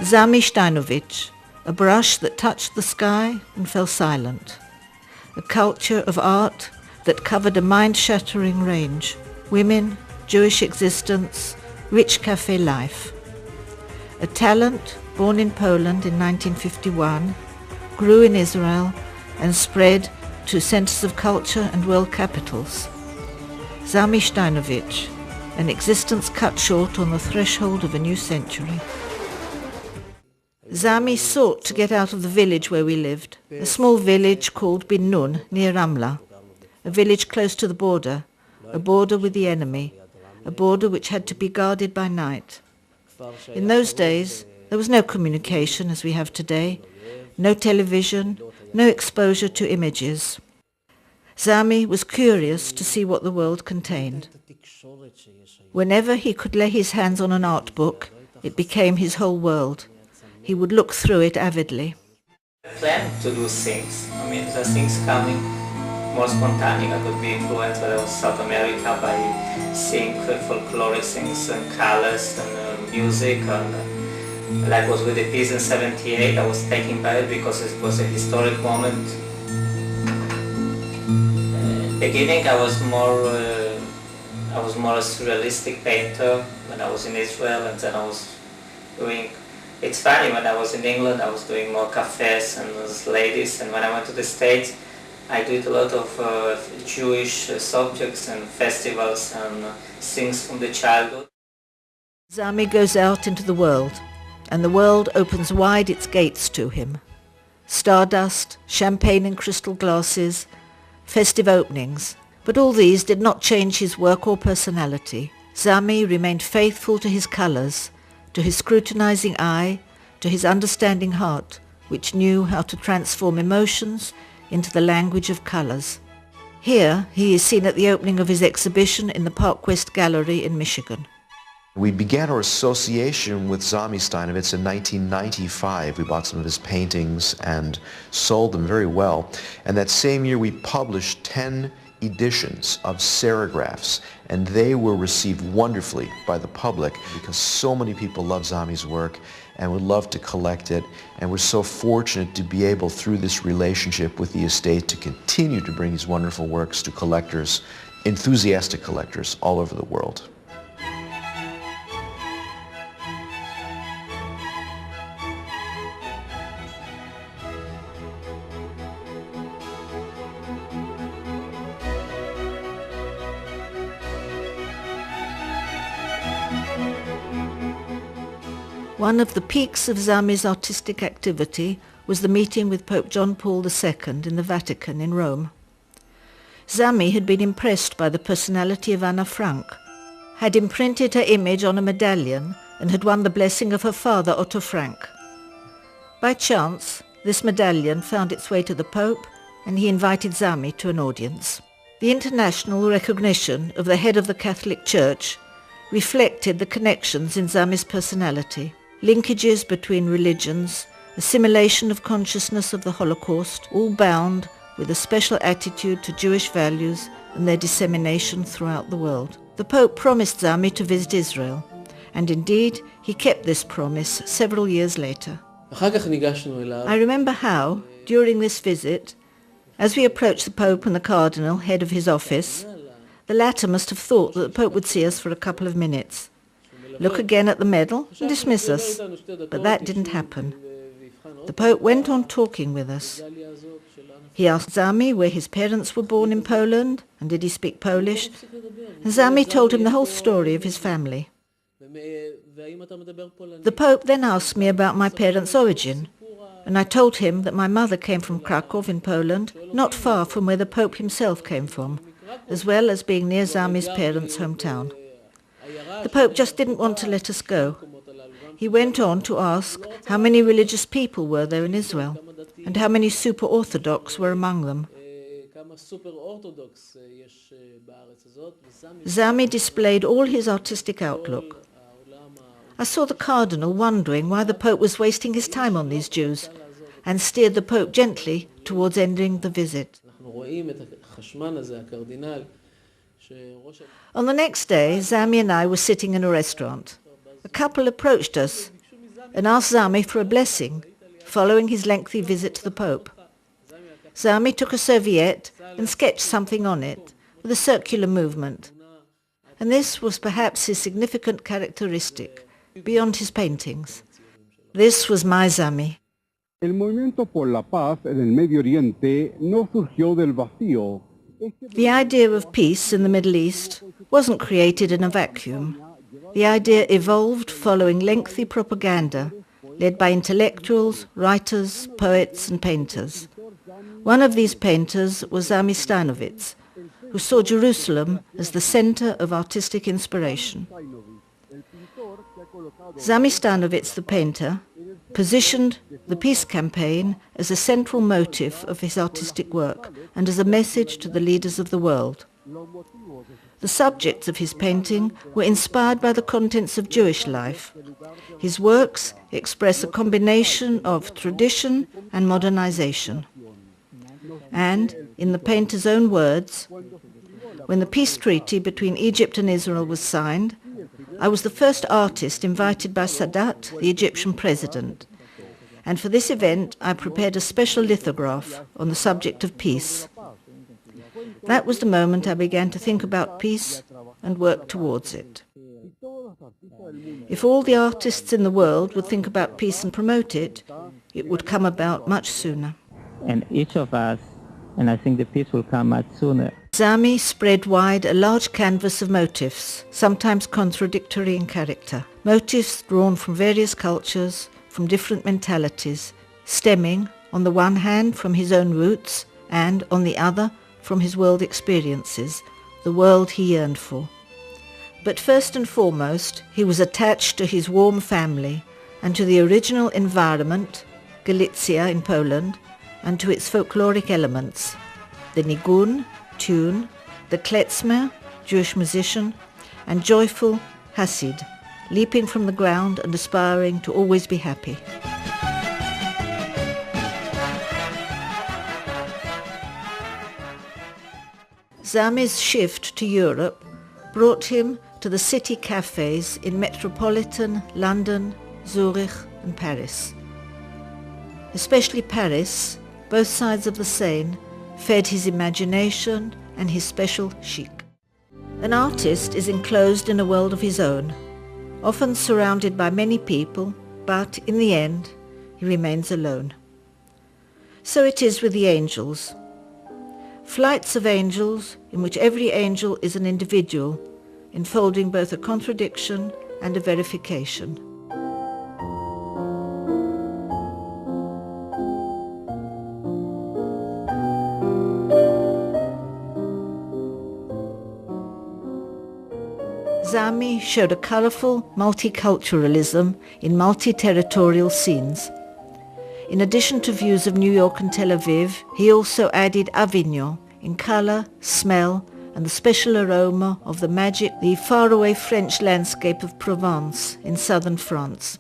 Zamy Steynovitz, a brush that touched the sky and fell silent. A culture of art that covered a mind-shattering range. Women, Jewish existence, rich cafe life. A talent born in Poland in 1951, grew in Israel and spread to centers of culture and world capitals. Zamy Steynovitz, an existence cut short on the threshold of a new century. Zamy sought to get out of the village where we lived, a small village called Bin Nun near Ramla, a village close to the border, a border with the enemy, a border which had to be guarded by night. In those days, there was no communication as we have today, no television, no exposure to images. Zamy was curious to see what the world contained. Whenever he could lay his hands on an art book, it became his whole world. He would look through it avidly. I planned to do things. The things coming more spontaneous. I could be influenced by South America by seeing folkloric things and colors and music. And like was with the piece in '78, I was taken by it because it was a historic moment. Beginning, I was more a surrealistic painter when I was in Israel, and then I was doing. It's funny, when I was in England, I was doing more cafes and ladies, and when I went to the States, I did a lot of Jewish subjects and festivals and things from the childhood. Zamy goes out into the world, and the world opens wide its gates to him. Stardust, champagne in crystal glasses, festive openings, but all these did not change his work or personality. Zamy remained faithful to his colors, to his scrutinizing eye, to his understanding heart, which knew how to transform emotions into the language of colors. Here he is seen at the opening of his exhibition in the Park West Gallery in Michigan. We began our association with Zamy Steynovitz in 1995. We bought some of his paintings and sold them very well. And that same year we published 10 editions of serigraphs, and they were received wonderfully by the public because so many people love Zamy's work and would love to collect it, and we're so fortunate to be able, through this relationship with the estate, to continue to bring these wonderful works to collectors, enthusiastic collectors all over the world. One of the peaks of Zamy's artistic activity was the meeting with Pope John Paul II in the Vatican in Rome. Zamy had been impressed by the personality of Anna Frank, had imprinted her image on a medallion, and had won the blessing of her father, Otto Frank. By chance, this medallion found its way to the Pope, and he invited Zamy to an audience. The international recognition of the head of the Catholic Church reflected the connections in Zamy's personality. Linkages between religions, assimilation of consciousness of the Holocaust, all bound with a special attitude to Jewish values and their dissemination throughout the world. The Pope promised Zamy to visit Israel, and indeed he kept this promise several years later. I remember how, during this visit, as we approached the Pope and the Cardinal, head of his office, the latter must have thought that the Pope would see us for a couple of minutes, look again at the medal and dismiss us, but that didn't happen. The Pope went on talking with us. He asked Zamy where his parents were born in Poland, and did he speak Polish, and Zamy told him the whole story of his family. The Pope then asked me about my parents' origin, and I told him that my mother came from Krakow in Poland, not far from where the Pope himself came from, as well as being near Zamy's parents' hometown. The Pope just didn't want to let us go. He went on to ask how many religious people were there in Israel, and how many super-Orthodox were among them. Zamy displayed all his artistic outlook. I saw the Cardinal wondering why the Pope was wasting his time on these Jews, and steered the Pope gently towards ending the visit. On the next day, Zamy and I were sitting in a restaurant. A couple approached us. and asked Zamy for a blessing following his lengthy visit to the Pope. Zamy took a serviette and sketched something on it with a circular movement. And this was perhaps his significant characteristic, beyond his paintings. This was my Zamy. El movimiento por la paz en el Medio Oriente no surgió del vacío. The idea of peace in the Middle East wasn't created in a vacuum. The idea evolved following lengthy propaganda led by intellectuals, writers, poets and painters. One of these painters was Zamy Steynovitz, who saw Jerusalem as the center of artistic inspiration. Zamy Steynovitz, the painter, positioned the peace campaign as a central motive of his artistic work and as a message to the leaders of the world. The subjects of his painting were inspired by the contents of Jewish life. His works express a combination of tradition and modernization. And, in the painter's own words, when the peace treaty between Egypt and Israel was signed, I was the first artist invited by Sadat, the Egyptian president, and for this event I prepared a special lithograph on the subject of peace. That was the moment I began to think about peace and work towards it. If all the artists in the world would think about peace and promote it, it would come about much sooner. And each of us, and I think the peace will come much sooner. Zamy spread wide a large canvas of motifs, sometimes contradictory in character. Motifs drawn from various cultures, from different mentalities, stemming, on the one hand, from his own roots, and, on the other, from his world experiences, the world he yearned for. But first and foremost, he was attached to his warm family and to the original environment, Galicia in Poland, and to its folkloric elements, the nigun, tune, the klezmer, Jewish musician, and joyful Hasid, leaping from the ground and aspiring to always be happy. Zamy's shift to Europe brought him to the city cafes in metropolitan London, Zurich and Paris. Especially Paris, both sides of the Seine, fed his imagination and his special chic. An artist is enclosed in a world of his own, often surrounded by many people, but in the end he remains alone. So it is with the angels. Flights of angels in which every angel is an individual, enfolding both a contradiction and a verification. Zamy showed a colorful multiculturalism in multi-territorial scenes. In addition to views of New York and Tel Aviv, he also added Avignon in color, smell, and the special aroma of the magic, the faraway French landscape of Provence in southern France.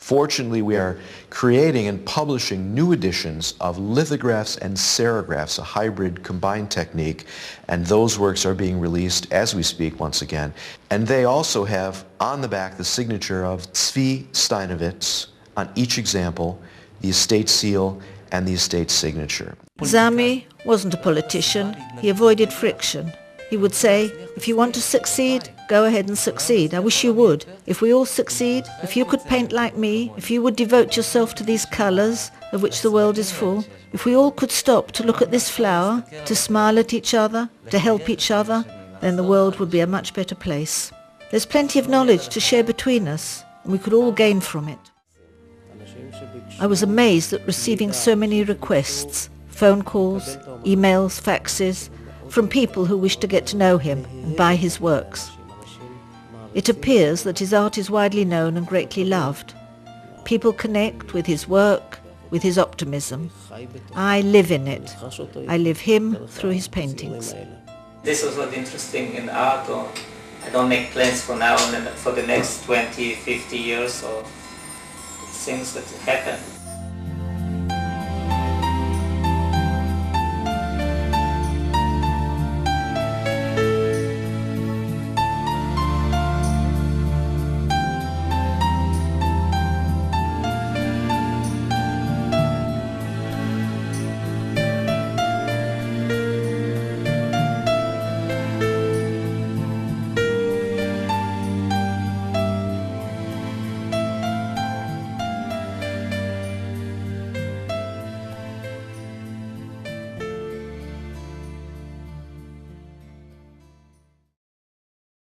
Fortunately, we are creating and publishing new editions of lithographs and serigraphs, a hybrid combined technique, and those works are being released as we speak once again. And they also have on the back the signature of Zamy Steynovitz on each example, the estate seal and the estate signature. Zamy wasn't a politician. He avoided friction. He would say, if you want to succeed, go ahead and succeed. I wish you would. If we all succeed, if you could paint like me, if you would devote yourself to these colors of which the world is full, if we all could stop to look at this flower, to smile at each other, to help each other, then the world would be a much better place. There's plenty of knowledge to share between us, and we could all gain from it. I was amazed at receiving so many requests, phone calls, emails, faxes, from people who wish to get to know him and buy his works. It appears that his art is widely known and greatly loved. People connect with his work, with his optimism. I live in it. I live him through his paintings. This was what's interesting in art. Or I don't make plans for now and for the next 20, 50 years or things that happen.